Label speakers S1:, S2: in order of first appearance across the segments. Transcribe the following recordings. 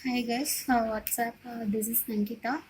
S1: Hi guys, what's up? This is Ankita.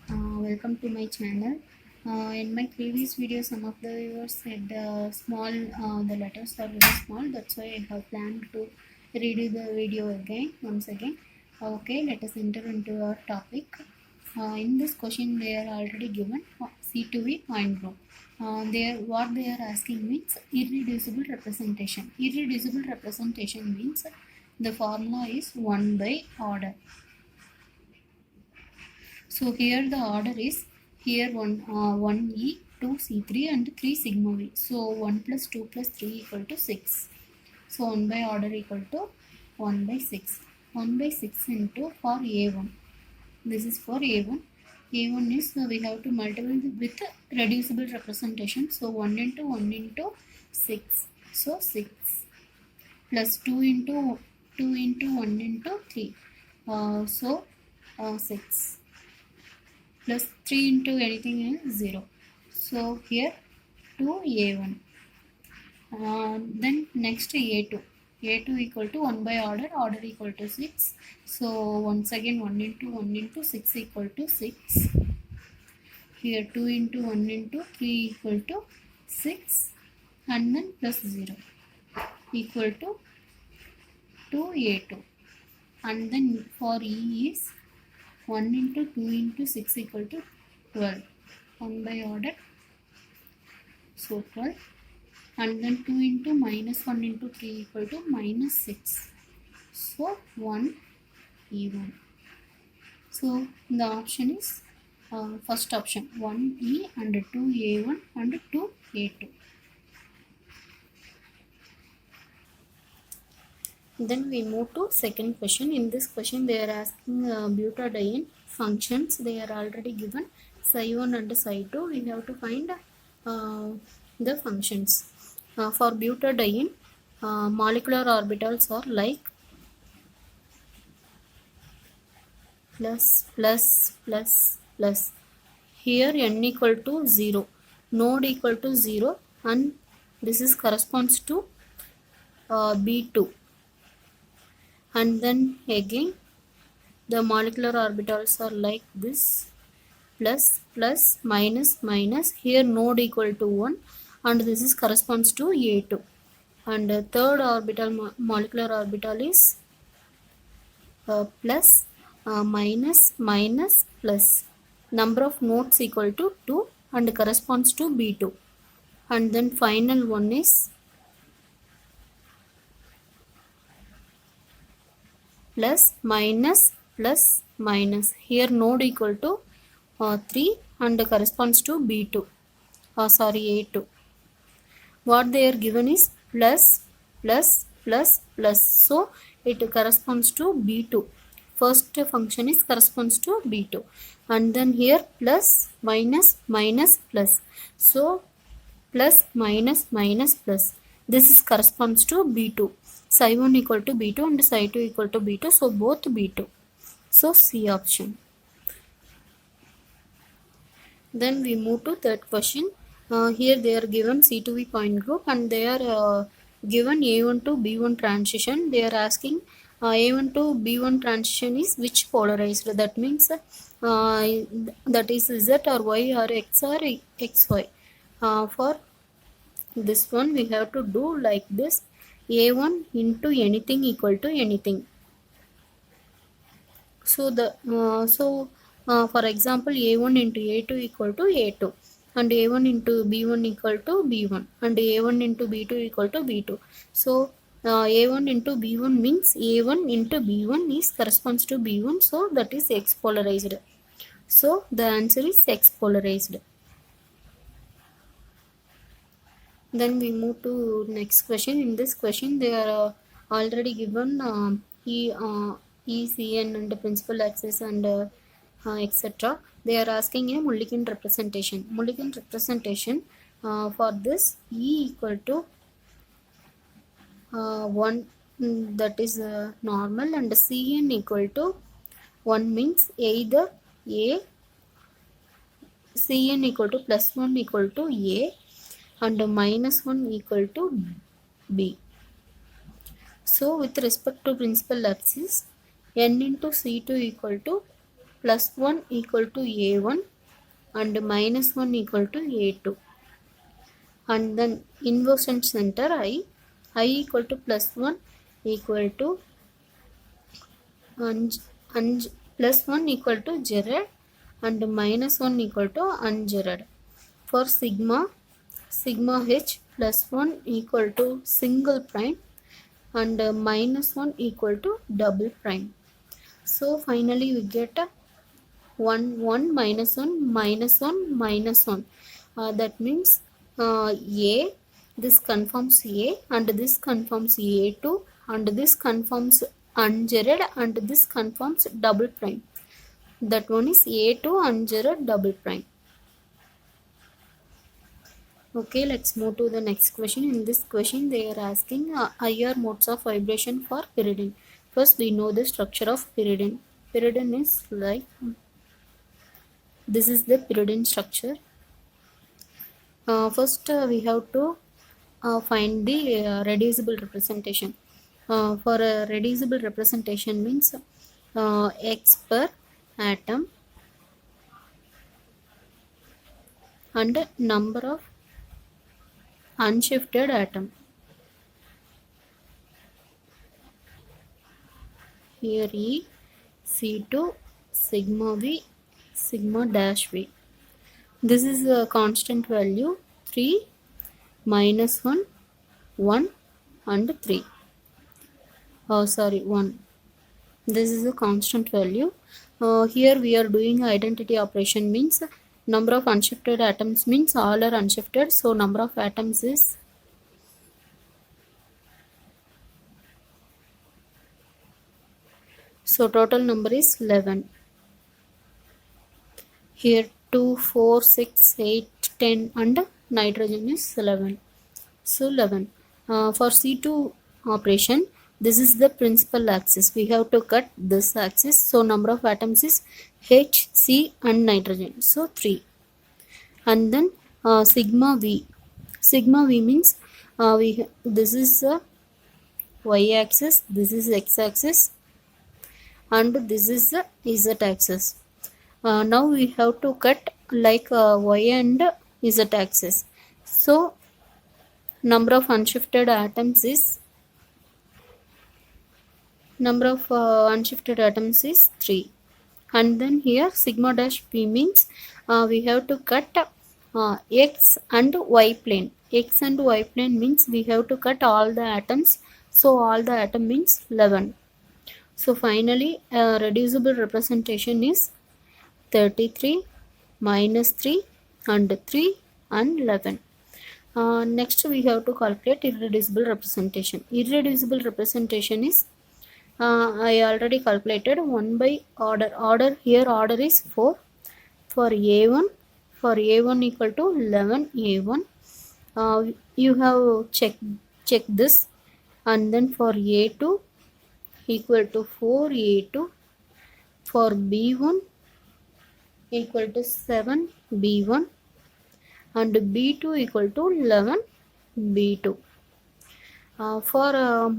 S1: Welcome to my channel. In my previous video, some of the viewers said the letters are very small. That's why I have planned to redo the video again, once again. Okay, let us enter into our topic. In this question, they are already given C2V point group. What they are asking means irreducible representation. Irreducible representation means the formula is 1 by order. So here the order is here 1e, 2 C3 and 3 sigma v. So 1 plus 2 plus 3 equal to 6. So 1 by order equal to 1 by 6. 1 by 6 into for A1. This is for A1. A1 is we have to multiply with reducible representation. So 1 into 1 into 6. So 6 plus 2 into 1 into 3. 6 plus 3 into anything is 0. So here 2a1. Then next A2. A2 equal to 1 by order equal to 6. So once again 1 into 6 equal to 6. Here 2 into 1 into 3 equal to 6 and then plus 0 equal to 2a2. And then for E is 1 into 2 into 6 equal to 12. 1 by order. So 12. And then 2 into minus 1 into 3 equal to minus 6. So 1 E1. So the option is first option 1E and 2A1 and 2A2. Then we move to second question. In this question they are asking butadiene functions. They are already given psi1 and psi2. We have to find the functions. For butadiene, molecular orbitals are like plus plus plus plus. Here n equal to 0, node equal to 0, and this is corresponds to B2. And then again the molecular orbitals are like this, plus plus minus minus. Here node equal to 1 and this is corresponds to A2. And third orbital molecular orbital is plus minus minus plus. Number of nodes equal to 2 and corresponds to B2. And then final one is plus minus plus minus. Here node equal to 3 and corresponds to B2. A2. What they are given is plus plus plus plus. So it corresponds to B2. First function is corresponds to B2. And then here plus minus minus plus. So plus minus minus plus. This is corresponds to B2. Psi1 equal to B2 and psi2 equal to B2. So both B2. So C option. Then we move to third question. Here they are given C2V point group and they are given A1 to B1 transition. They are asking A1 to B1 transition is which polarized. That means that is Z or Y or X or XY. For this one we have to do like this. A1 into anything equal to anything. So for example A1 into A2 equal to A2 and A1 into B1 equal to B1 and A1 into B2 equal to B2. So A1 into B1 means A1 into B1 is corresponds to B1, so that is X polarized. So the answer is X polarized. Then we move to next question. In this question they are already given ECN and principal axis and etc. They are asking a Mulliken representation. Mulliken representation for this E equal to 1, that is normal, and Cn equal to 1 means either A, Cn equal to plus 1 equal to A and minus 1 equal to B. So with respect to principal axis, n into C2 equal to plus 1 equal to A1 and minus 1 equal to A2. And then inverse and center I equal to plus 1 equal to plus 1 equal to Jared and minus 1 equal to unjared. For sigma h plus 1 equal to single prime and minus 1 equal to double prime. So finally we get 1 1 minus 1 minus 1 minus 1. That means A, this confirms A and this confirms A2 and this confirms unjared and this confirms double prime. That one is A2 unjared double prime. Okay, let's move to the next question. In this question they are asking higher modes of vibration for pyridine. First we know the structure of pyridine. Pyridine is like this is the pyridine structure. First we have to find the reducible representation. For a reducible representation means X per atom and number of unshifted atom. Here E, C2, sigma V, sigma dash V. This is a constant value 3, minus 1, 1 and 3. Oh sorry, 1. This is a constant value. Here we are doing identity operation means number of unshifted atoms means all are unshifted. So number of atoms is total number is 11. Here 2, 4, 6, 8, 10 and nitrogen is 11. So 11. For C2 operation, this is the principal axis. We have to cut this axis. So number of atoms is H, C and nitrogen. So 3. And then sigma V. Sigma V means this is Y axis, this is X axis and this is the Z axis. Now we have to cut like Y and Z axis. So number of unshifted atoms is 3. And then here sigma dash P means we have to cut X and Y plane. X and Y plane means we have to cut all the atoms. So all the atom means 11. So finally reducible representation is 33, minus 3 and 3 and 11. Next we have to calculate irreducible representation. Irreducible representation is I already calculated 1 by order. Here order is 4. For A1 equal to 11 A1. You have check this. And then for A2 equal to 4 A2. For B1 equal to 7 B1 and B2 equal to 11 B2. For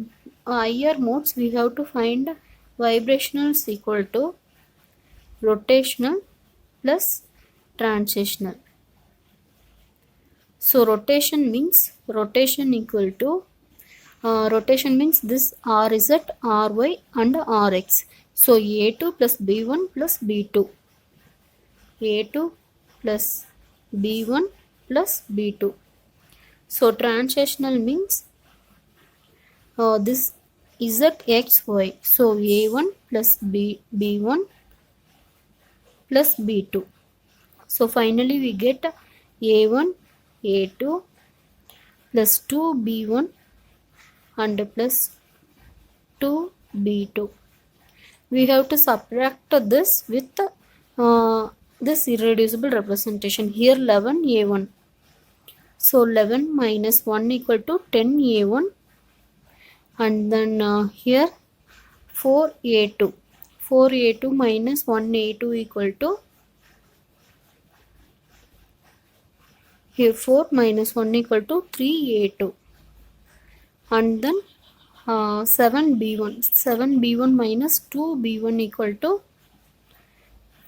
S1: higher modes we have to find vibrational is equal to rotational plus transitional. So rotation means equal to rotation means this RZ, RY and RX. So A2 plus B1 plus B2. A2 plus B1 plus B2. So transitional means this ZXY. So A1 plus B1 plus B2. So finally we get A1 A2 plus 2B1 and plus 2B2. We have to subtract this with this irreducible representation. Here 11 A1. So 11 minus 1 equal to 10 A1 and then here 4 A2. 4 A2 minus 1 A2 equal to here 4 minus 1 equal to 3 A2 and then 7b1. 7b1 minus 2b1 equal to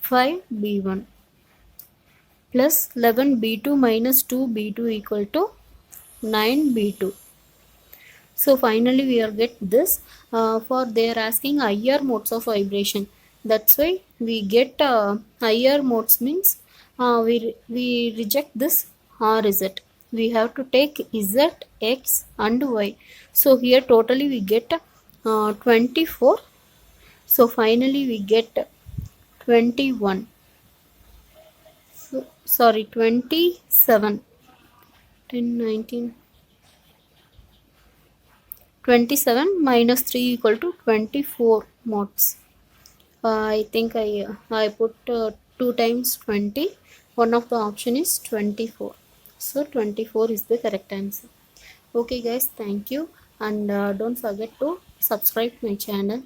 S1: 5b1 plus 11b2 minus 2b2 equal to 9b2. So finally we are get this. For they are asking higher modes of vibration. That's why we get higher modes means we reject this RZ. We have to take Z, X and Y. So here totally we get 24. So finally we get 21. So, sorry, 27. 10, 19. 27 minus 3 equal to 24 modes. I think I put 2 times 20. One of the option is 24. So 24 is the correct answer. Okay guys, thank you, and don't forget to subscribe my channel.